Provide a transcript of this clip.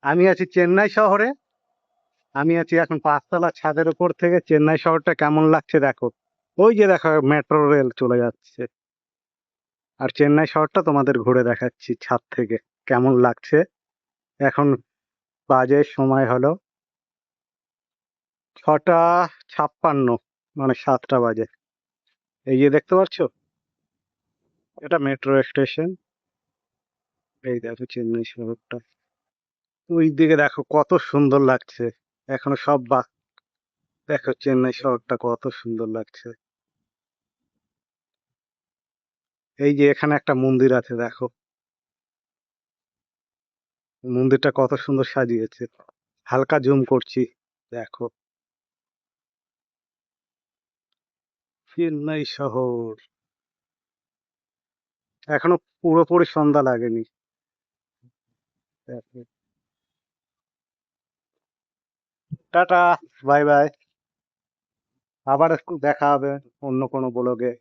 আমি আছি চেন্নাই শহরে। আমি আছি এখন ৫ তলা ছাদের উপর থেকে। চেন্নাই শহরটা কেমন লাগছে দেখো। ওই যে দেখো মেট্রো রেল চলে যাচ্ছে। আর চেন্নাই শহরটা তোমাদের ঘুরে দেখাচ্ছি ছাদ থেকে কেমন লাগছে। এখন বাজে সময় হলো ৬টা ৫৬, মানে ৭টা বাজে। এই যে দেখতে পাচ্ছ, এটা মেট্রো স্টেশন। এই দেখো চেন্নাই শহরটা। ওই দিকে দেখো কত সুন্দর লাগছে। এখনো সব দেখো চেন্নাই শহরটা কত সুন্দর লাগছে। এই যে এখানে একটা মন্দির আছে দেখো, মন্দিরটা কত সুন্দর সাজিয়েছে। হালকা জুম করছি, দেখো চেন্নাই শহর। এখনো পুরোপুরি সন্ধ্যা লাগেনি, দেখো। Tata, bye bye. আবার একটু দেখা হবে অন্য কোনো ব্লগে।